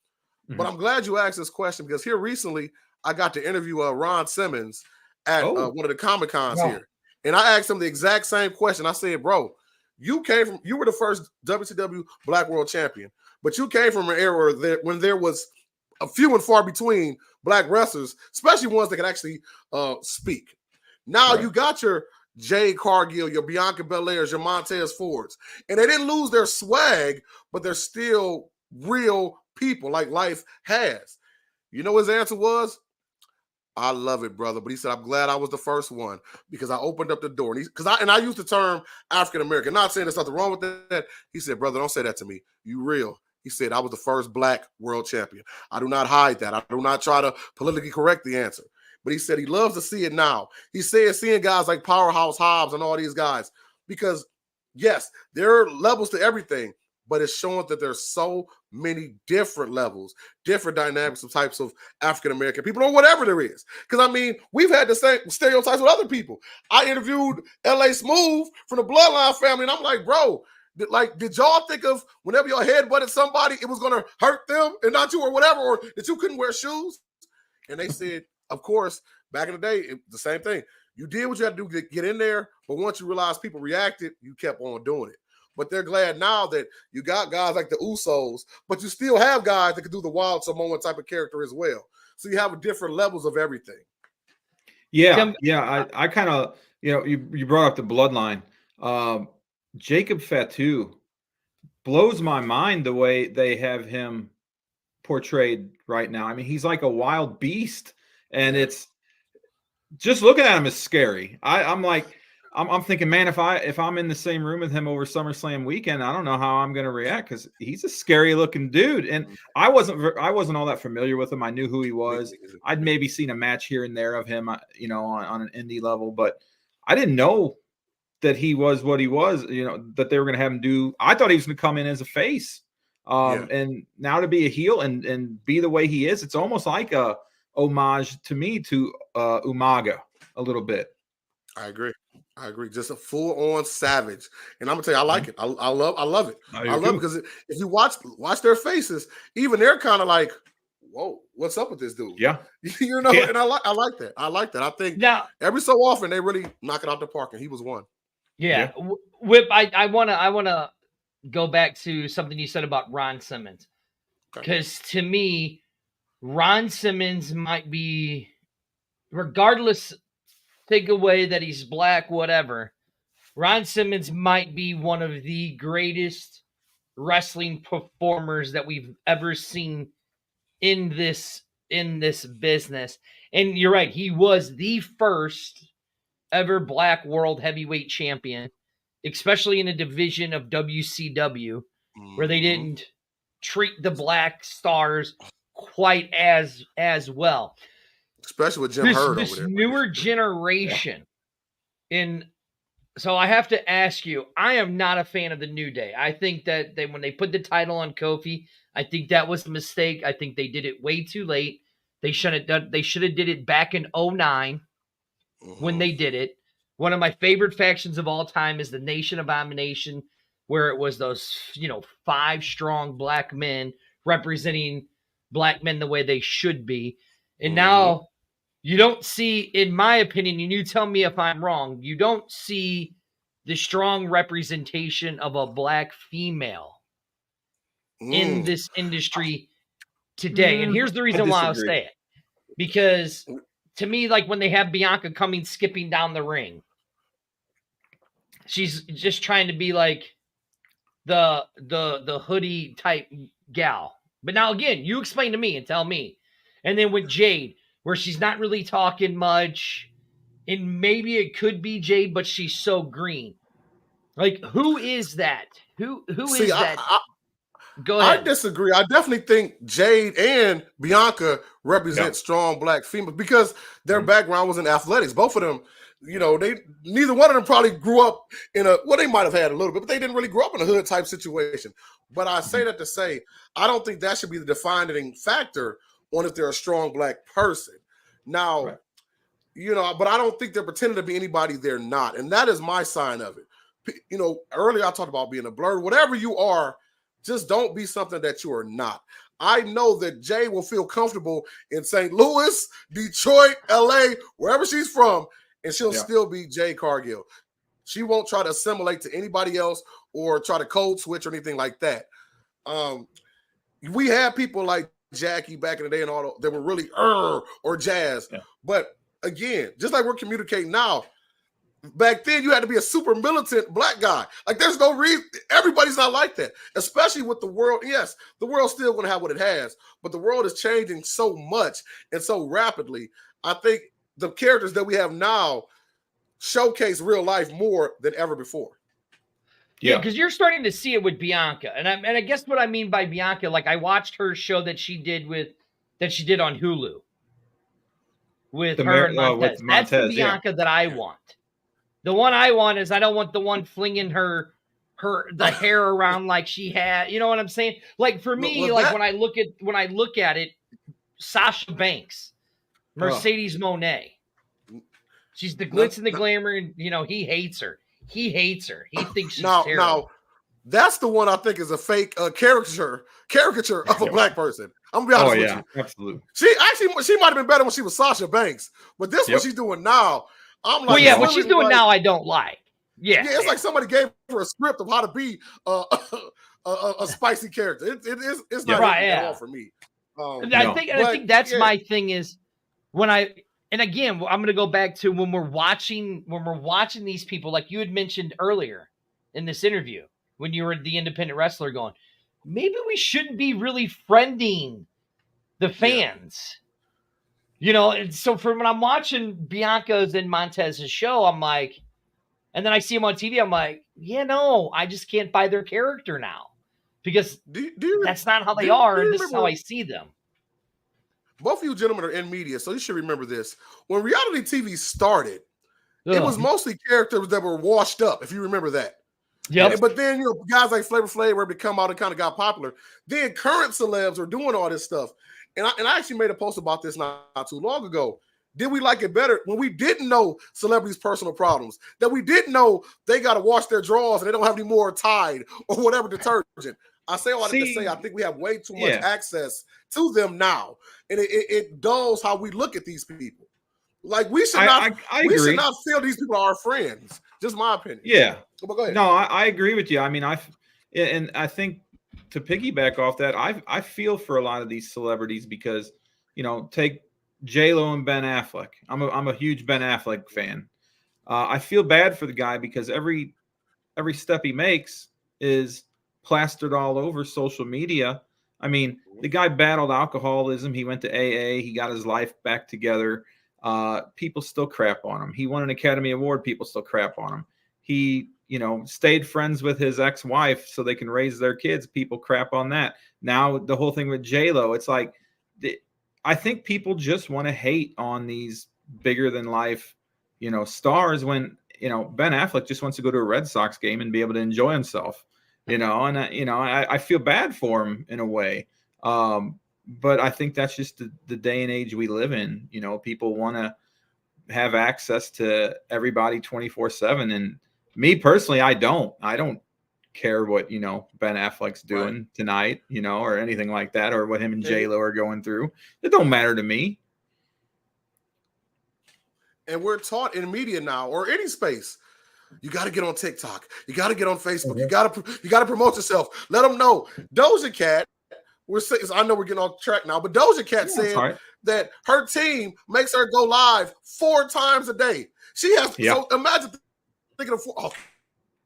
But I'm glad you asked this question, because here recently I got to interview Ron Simmons at one of the Comic Cons here, and I asked him the exact same question. I said, "Bro, you were the first WCW Black World Champion, but you came from an era when there was a few and far between black wrestlers, especially ones that can actually speak. Now you got your Jade Cargill, your Bianca Belairs, your Montez Fords, and they didn't lose their swag, but they're still real people like life has." You know his answer was, "I love it, brother." But he said, "I'm glad I was the first one, because I opened up the door." And I use the term African American, not saying there's nothing wrong with that. He said, "Brother, don't say that to me. You real." He said, "I was the first black world champion. I do not hide that. I do not try to politically correct the answer." But he said he loves to see it now. He said seeing guys like Powerhouse Hobbs and all these guys, because yes, there are levels to everything, but it's showing that there's so many different levels, different dynamics of types of African-American people, or whatever there is. Because, I mean, we've had the same stereotypes with other people. I interviewed L.A. Smooth from the Bloodline family, and I'm like, bro, did y'all think of whenever your head butted somebody, it was going to hurt them and not you, or whatever, or that you couldn't wear shoes? And they said, of course, back in the day, the same thing. You did what you had to do to get in there, but once you realized people reacted, you kept on doing it. But they're glad now that you got guys like the Usos, but you still have guys that can do the Wild Samoan type of character as well. So you have different levels of everything. Yeah. I kind of, you brought up the Bloodline. Jacob Fatu blows my mind the way they have him portrayed right now. I mean, he's like a wild beast, and it's just looking at him is scary. I'm thinking, man, if I'm in the same room with him over SummerSlam weekend, I don't know how I'm going to react, because he's a scary looking dude. And I wasn't all that familiar with him. I knew who he was. I'd maybe seen a match here and there of him, on an indie level, but I didn't know that he was what he was. That they were going to have him do. I thought he was going to come in as a face, and now to be a heel and be the way he is, it's almost like a homage to me to Umaga a little bit. I agree. Just a full-on savage, and I'm gonna tell you, I like it. I love it. I love it because if you watch their faces, even they're kind of like, "Whoa, what's up with this dude?" Yeah, And I like that. I think now every so often they really knock it out the park, and he was one. Yeah. Whip. I wanna go back to something you said about Ron Simmons, because to me, Ron Simmons might be, regardless. Take away that he's black, whatever, Ron Simmons might be one of the greatest wrestling performers that we've ever seen in this business. And you're right, he was the first ever black world heavyweight champion, especially in a division of WCW, where they didn't treat the black stars quite as well. Especially with Jim Herd this over there. Newer generation. So I have to ask you, I am not a fan of the New Day. I think that when they put the title on Kofi, I think that was a mistake. I think they did it way too late. They should have did it back in 2009 when they did it. One of my favorite factions of all time is the Nation of Abomination, where it was those 5 strong black men representing black men the way they should be. And now you don't see, in my opinion, and you tell me if I'm wrong, you don't see the strong representation of a black female in this industry today. And here's the reason why I'll say it. Because to me, like when they have Bianca skipping down the ring, she's just trying to be like the hoodie type gal. But now again, you explain to me and tell me. And then with Jade, where she's not really talking much, and maybe it could be Jade, but she's so green. Like, who is that? Who is that? Go ahead. I disagree. I definitely think Jade and Bianca represent strong black females because their background was in athletics. Both of them, neither one of them probably grew up in they might have had a little bit, but they didn't really grow up in a hood type situation. But I say that to say, I don't think that should be the defining factor on if they're a strong black person. Now, but I don't think they're pretending to be anybody they're not. And that is my sign of it. Earlier I talked about being a blur. Whatever you are, just don't be something that you are not. I know that Jay will feel comfortable in St. Louis, Detroit, LA, wherever she's from, and she'll still be Jay Cargill. She won't try to assimilate to anybody else or try to code switch or anything like that. We had people like Jackie back in the day and all that were really or Jazz. Yeah. But again, just like we're communicating now, back then you had to be a super militant black guy. Like there's no reason. Everybody's not like that, especially with the world. Yes, the world's still going to have what it has, but the world is changing so much and so rapidly. I think the characters that we have now showcase real life more than ever before. Yeah, because you're starting to see it with Bianca, and I guess what I mean by Bianca, like I watched her show that she did on Hulu with her and Montez. That's the Bianca that I want. The one I want is I don't want the one flinging the hair around like she had. You know what I'm saying? Like for me, when I look at it, Sasha Banks, Mercedes Moné. She's the glitz and the glamour, and he hates her. He hates her. He thinks she's terrible. Now, that's the one I think is a fake caricature of a black person. I'm gonna be honest with you. Absolutely. She might have been better when she was Sasha Banks, but this what she's doing now. I'm like, what she's doing now, I don't like. Yeah, it's like somebody gave her a script of how to be a spicy character. It's not at all for me. I think that's my thing is and again, I'm going to go back to when we're watching these people, like you had mentioned earlier in this interview, when you were the independent wrestler going, maybe we shouldn't be really friending the fans. And so when I'm watching Bianca's and Montez's show, I'm like, and then I see them on TV, I'm like, I just can't buy their character now because that's not how they are, and this is how I see them. Both of you gentlemen are in media, so you should remember this. When reality TV started, it was mostly characters that were washed up, if you remember that. Yeah. But then, guys like Flavor Flav were able to come out and kind of got popular. Then current celebs are doing all this stuff. And I actually made a post about this not too long ago. Did we like it better when we didn't know celebrities' personal problems? That we didn't know they got to wash their drawers and they don't have any more Tide or whatever detergent. I say all that to say I think we have way too much access to them now. And it dulls how we look at these people. Like we should should not feel these people are our friends. Just my opinion. Yeah. But go ahead. No, I agree with you. I mean, I think to piggyback off that, I feel for a lot of these celebrities because, take J-Lo and Ben Affleck. I'm a huge Ben Affleck fan. I feel bad for the guy because every step he makes is plastered all over social media. I mean, the guy battled alcoholism. He went to AA. He got his life back together. People still crap on him. He won an Academy Award. People still crap on him. He, stayed friends with his ex-wife so they can raise their kids. People crap on that. Now the whole thing with J-Lo, it's like, I think people just want to hate on these bigger than life, stars when, Ben Affleck just wants to go to a Red Sox game and be able to enjoy himself. I feel bad for him in a way. But I think that's just the day and age we live in. People want to have access to everybody 24/7. And me personally, I don't care what, Ben Affleck's doing tonight, or anything like that, or what him and J-Lo are going through. It don't matter to me. And we're taught in media now, or any space, You got to get on TikTok. You got to get on Facebook. You got to promote yourself. Let them know. Doja Cat, I know we're getting off track now, but Doja Cat said that her team makes her go live 4 times a day. She has. So imagine thinking of 4.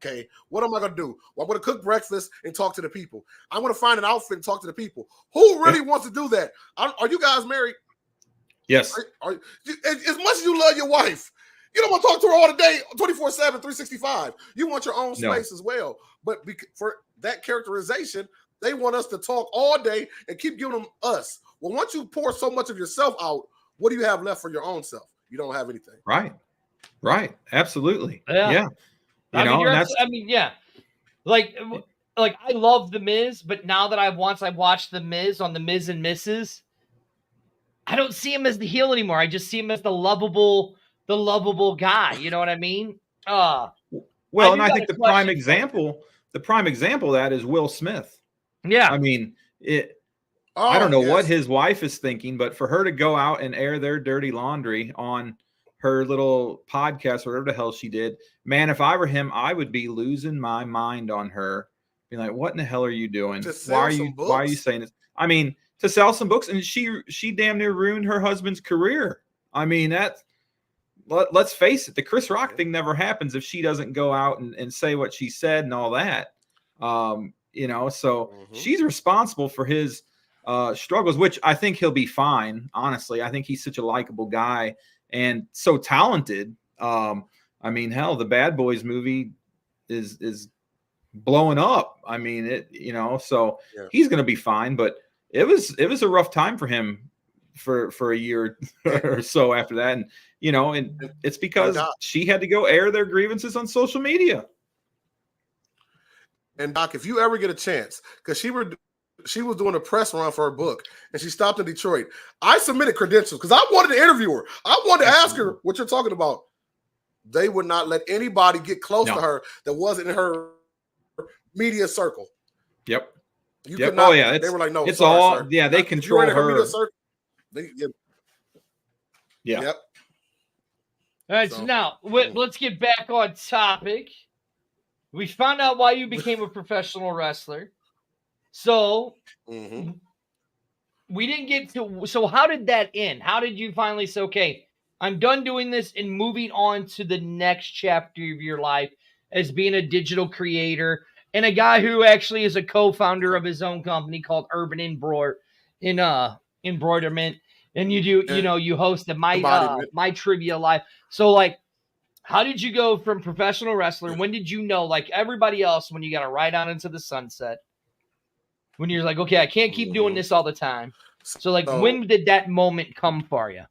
Okay, what am I going to do? Well, I'm going to cook breakfast and talk to the people. I'm going to find an outfit and talk to the people. Who really wants to do that? Are you guys married? Yes. As much as you love your wife, you don't want to talk to her all the day, 24/7, 365. You want your own space as well. But for that characterization, they want us to talk all day and keep giving them us. Well, once you pour so much of yourself out, what do you have left for your own self? You don't have anything. Right. Absolutely. Yeah. Like I love The Miz, but now that I've watched The Miz on The Miz and Mrs., I don't see him as the heel anymore. I just see him as the lovable guy. You know what I mean? Well, and I think the prime example of that is Will Smith. Yeah. I mean, I don't know what his wife is thinking, but for her to go out and air their dirty laundry on her little podcast, or whatever the hell she did, man, if I were him, I would be losing my mind on her. Be like, what in the hell are you doing? Why are you saying this? I mean, to sell some books, and she damn near ruined her husband's career. I mean, let's face it, the Chris Rock thing never happens if she doesn't go out and say what she said and all that. So she's responsible for his struggles, which I think he'll be fine. Honestly, I think he's such a likable guy and so talented. I mean, hell, the Bad Boys movie is blowing up. I mean, he's going to be fine, but it was a rough time for him for a year or so after that. And, and it's because she had to go air their grievances on social media. And Doc, if you ever get a chance, because she was doing a press run for her book and she stopped in Detroit, I submitted credentials because I wanted to interview her. I wanted to ask her what you're talking about. They would not let anybody get close to her that wasn't in her media circle. Yep. You could not. They were like, no, it's all. Sir. Yeah, they control her. Yep. All right. So now let's get back on topic. We found out why you became a professional wrestler. So we didn't get to. So how did that end? How did you finally say, okay, I'm done doing this and moving on to the next chapter of your life as being a digital creator and a guy who actually is a co-founder of his own company called Urban Embroiderment. And you do, you host the My Trivia Live. So how did you go from professional wrestler? When did you know, like everybody else, when you got to ride out into the sunset? When you're like, okay, I can't keep doing this all the time. So when did that moment come for you?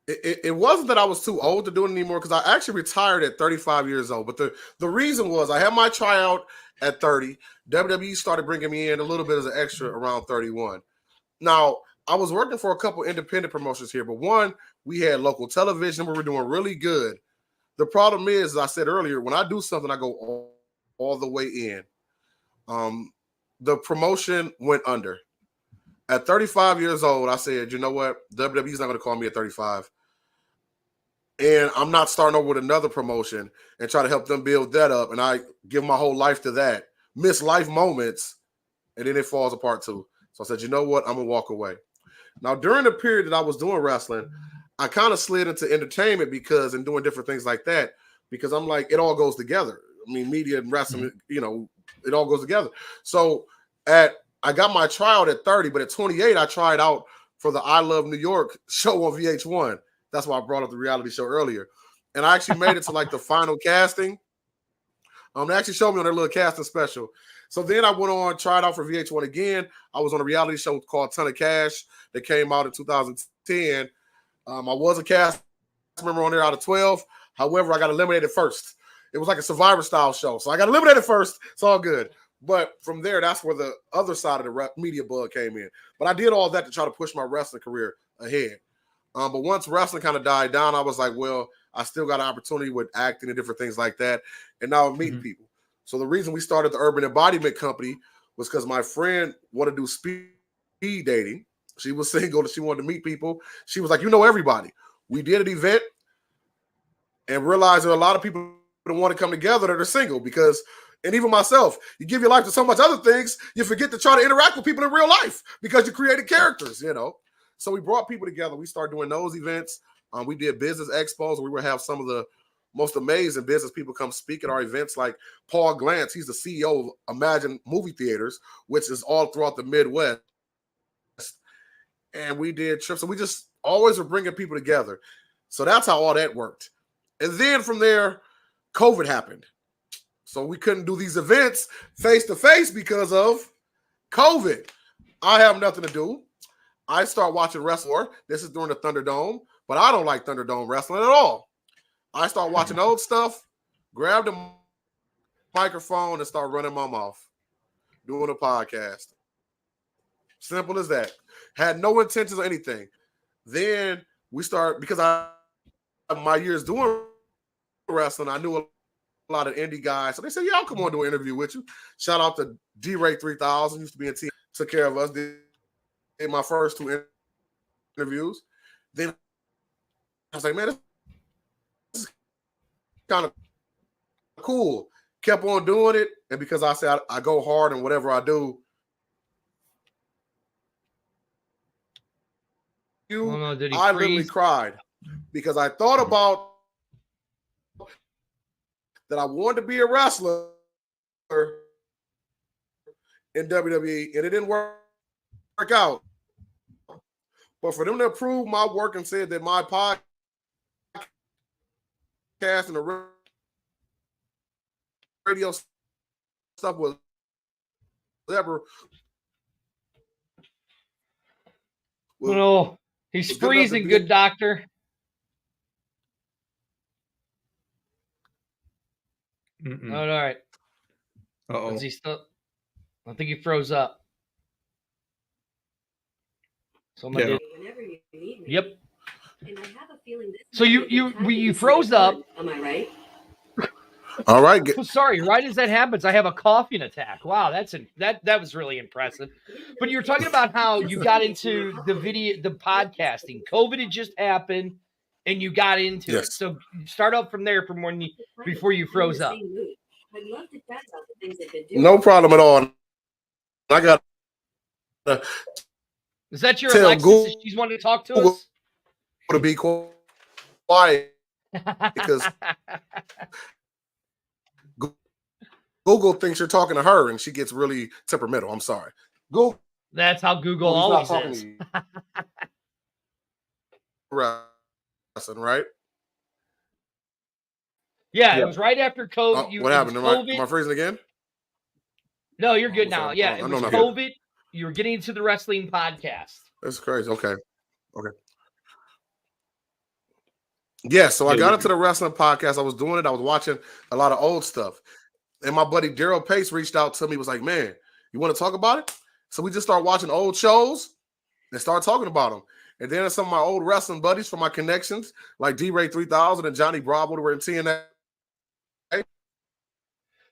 It wasn't that I was too old to do it anymore because I actually retired at 35 years old. But the reason was I had my tryout at 30. WWE started bringing me in a little bit as an extra around 31. Now, I was working for a couple independent promotions here, but one, we had local television. We were doing really good. The problem is, as I said earlier, when I do something, I go all the way in. The promotion went under. At 35 years old, I said, you know what? WWE's not going to call me at 35. And I'm not starting over with another promotion and try to help them build that up. And I give my whole life to that. Miss life moments, and then it falls apart too. So I said, you know what? I'm going to walk away. Now, during the period that I was doing wrestling, I kind of slid into entertainment and doing different things like that because I'm like, it all goes together. I mean, media and wrestling, it all goes together. So I got my tryout at 30, but at 28, I tried out for the I Love New York show on VH1. That's why I brought up the reality show earlier. And I actually made it to the final casting. They actually showed me on their little casting special. So then I went on, tried out for VH1 again. I was on a reality show called Ton of Cash that came out in 2010. I was a cast member on there out of 12. However, I got eliminated first. It was like a Survivor style show. So I got eliminated first. It's all good. But from there, that's where the other side of the media bug came in. But I did all that to try to push my wrestling career ahead. But once wrestling kind of died down, I was like, well, I still got an opportunity with acting and different things like that. And now I'm meeting people. So the reason we started the Urban Embodiment Company was because my friend wanted to do speed dating. She was single and she wanted to meet people. She was like, everybody. We did an event. and realize there are a lot of people that want to come together that are single because, and even myself, you give your life to so much other things, you forget to try to interact with people in real life because you created characters, you know. So we brought people together. We started doing those events. We did business expos. We would have some of the most amazing business people come speak at our events, like Paul Glantz. He's the CEO of Imagine Movie Theaters, which is all throughout the Midwest. And we did trips. So we just always were bringing people together. So that's how all that worked. And then from there, COVID happened. So we couldn't do these events face to face because of COVID. I have nothing to do. I start watching wrestling. This is during the Thunderdome, but I don't like Thunderdome wrestling at all. I start watching old stuff, grab the microphone, and start running my mouth, doing a podcast. Simple as that. Had no intentions or anything. Then we start, because my years doing wrestling, I knew a lot of indie guys. So they said, yeah, I'll come on do an interview with you. Shout out to D-Ray 3000, used to be in team, took care of us, did my first 2 interviews. Then I was like, man, this is kind of cool. Kept on doing it. And because I said I go hard in whatever I do, I literally cried because I thought about that I wanted to be a wrestler in WWE, and it didn't work out. But for them to approve my work and said that my podcast and the radio stuff was ever. No, he's freezing, good doctor. All right. Uh-oh. Is he still? I think he froze up. Somebody did. Whenever you need me. Yep. And I have a feeling this So you froze up. Am I right? All right. Oh, sorry. Right as that happens, I have a coughing attack. Wow, that was really impressive. But you were talking about how you got into the podcasting. COVID had just happened, and you got into it. So start up from there from when before you froze up. I'd love to chat about the things they've been doing. No problem at all. I got. Is that your Alexis? She's wanting to talk to us. To be quiet because Google thinks you're talking to her, and she gets really temperamental. I'm sorry. Google. That's how Google always is. Right? Yeah, it was right after COVID. What happened? Am I freezing again? No, you're good now. Yeah, it was COVID. You were getting into the wrestling podcast. That's crazy. Okay. Yeah, so I got into the wrestling podcast. I was doing it. I was watching a lot of old stuff. And my buddy Daryl Pace reached out to me, was like, man, you want to talk about it? So we just started watching old shows and started talking about them. And then some of my old wrestling buddies from my connections, like D-Ray 3000 and Johnny Bravo, that were in TNA.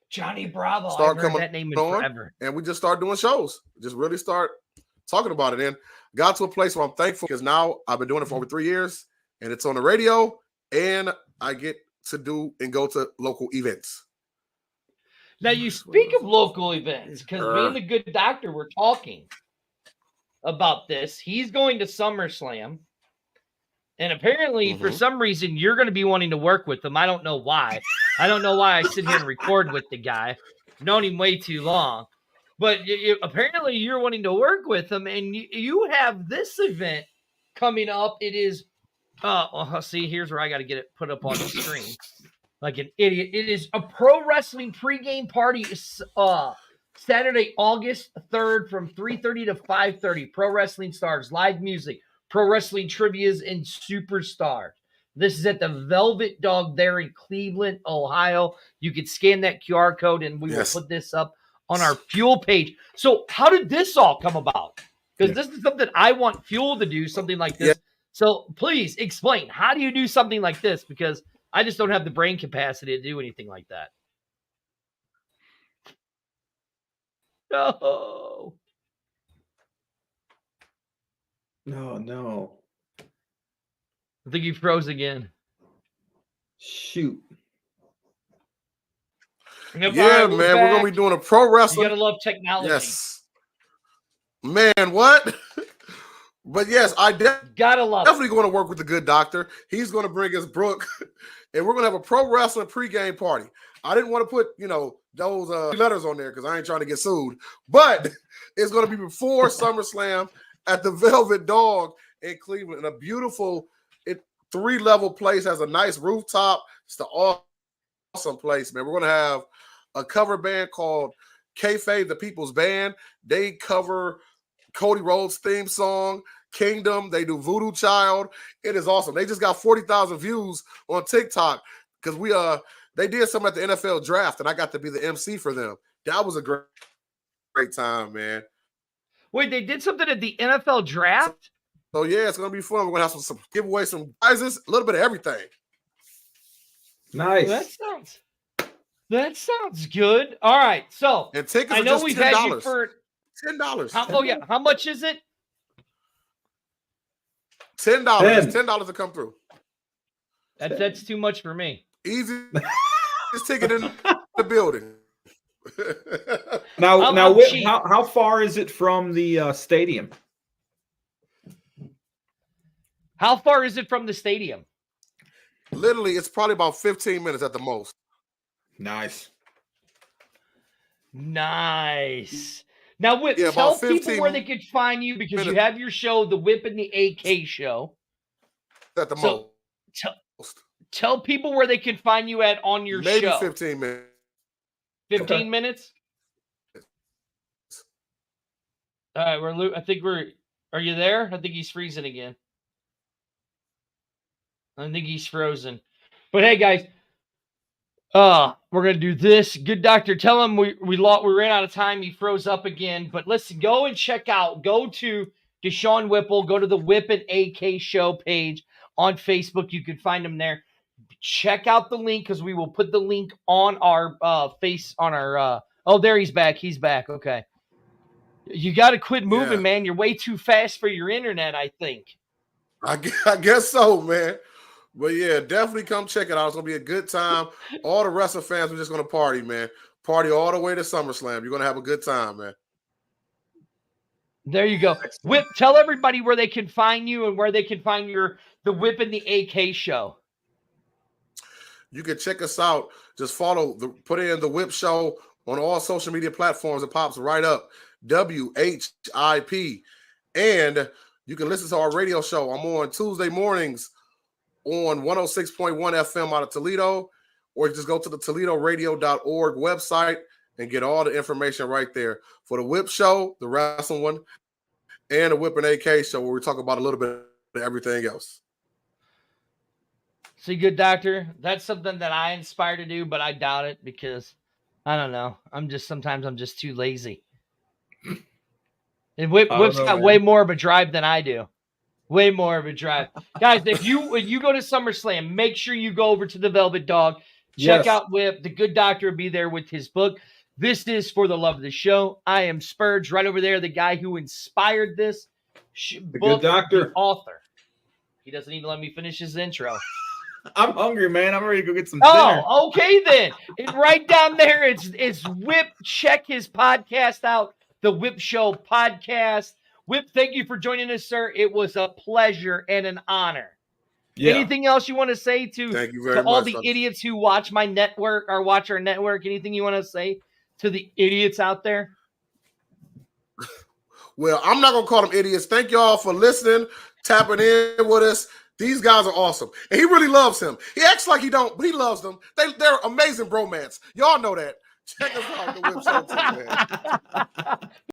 Johnny Bravo, I've heard that name in forever. And we just started doing shows. Just really start talking about it. And got to a place where I'm thankful because now I've been doing it for over 3 years. And it's on the radio, and I get to do and go to local events. Now, you speak of local events, because me and the good doctor were talking about this. He's going to SummerSlam, and apparently, for some reason, you're going to be wanting to work with him. I don't know why. I don't know why I sit here and record with the guy. I've known him way too long. But apparently, you're wanting to work with him, and you have this event coming up. It is... see, here's where I got to get it put up on the screen like an idiot. It is a pro wrestling pregame party Saturday, August 3rd from 3:30 to 5:30. Pro Wrestling Stars, live music, pro wrestling trivias, and superstars. This is at the Velvet Dog there in Cleveland, Ohio. You can scan that QR code, and we will put this up on our Fuel page. So how did this all come about? Because this is something I want Fuel to do, something like this. So please explain, how do you do something like this? Because I just don't have the brain capacity to do anything like that. No. No. I think you froze again. Shoot. If Yeah, I man, move we're gonna be back, doing a pro you wrestling. gotta love technology. Yes, man. What? But yes, I Gotta love it. definitely going to work with the good doctor. He's going to bring us Brooke, and we're going to have a pro wrestling pregame party. I didn't want to put, those letters on there because I ain't trying to get sued. But it's going to be before SummerSlam at the Velvet Dog in Cleveland, in a beautiful 3-level place. Has a nice rooftop. It's the awesome place, man. We're going to have a cover band called Kayfabe, the People's Band. They cover Cody Rhodes' theme song, Kingdom. They do Voodoo Child. It is awesome. They just got 40,000 views on TikTok because they did something at the NFL draft, and I got to be the MC for them. That was a great time, man. Wait, they did something at the NFL draft? So yeah, it's gonna be fun. We're gonna have some give away some prizes, a little bit of everything. Nice. That sounds good. All right, so And tickets I are know just we've $10. had you for $10. how much is it? $10. $10. It's $10 to come through. That's too much for me. Easy. Just ticket in the building. Now, I'm cheap. how far is it from the stadium? How far is it from the stadium? Literally, it's probably about 15 minutes at the most. Nice. Nice. Now, Whip, Yeah, tell about 15 people where they could find you because you minutes. have your show, The Whip and the AK Show. At the So, most. Tell people where they can find you at on your Maybe show. 15 minutes. 15 minutes? All right, are you there? I think he's freezing again. I think he's frozen. But hey, guys, we're going to do this. Good doctor, tell him we ran out of time. He froze up again. But listen, go and go to Deshaun Whipple, go to the Whip and AK Show page on Facebook. You can find him there. Check out the link because we will put the link on our there he's back. He's back. Okay. You got to quit moving, man. You're way too fast for your internet, I think. I guess so, man. But yeah, definitely come check it out. It's going to be a good time. All the wrestling fans are just going to party, man. Party all the way to SummerSlam. You're going to have a good time, man. There you go. Whip, tell everybody where they can find you and where they can find the Whip and the AK Show. You can check us out. Just put in the Whip Show on all social media platforms. It pops right up. WHIP. And you can listen to our radio show. I'm on Tuesday mornings on 106.1 FM out of Toledo, or just go to the ToledoRadio.org website and get all the information right there for the Whip Show, the wrestling one, and the Whip and AK Show, where we talk about a little bit of everything else. See, good doctor, that's something that I inspire to do, but I doubt it because I don't know. Sometimes I'm just too lazy. And Whip's got way more of a drive than I do. Way more of a drive. Guys, if you go to SummerSlam, make sure you go over to the Velvet Dog. Check out Whip. The good doctor will be there with his book. This is For the Love of the Show. I am Spurge, right over there, the guy who inspired this book, good doctor. the author. He doesn't even let me finish his intro. I'm hungry, man. I'm ready to go get some dinner. Oh, okay then. Right down there, it's Whip. Check his podcast out, the Whip Show podcast. Whip, thank you for joining us, sir. It was a pleasure and an honor. Yeah. Anything else you want to say to all the idiots who watch my network or watch our network? Anything you want to say to the idiots out there? Well, I'm not going to call them idiots. Thank y'all for listening, tapping in with us. These guys are awesome. And he really loves him. He acts like he don't, but he loves them. They're amazing bromance. Y'all know that. Check us out, the Whip Show too, man.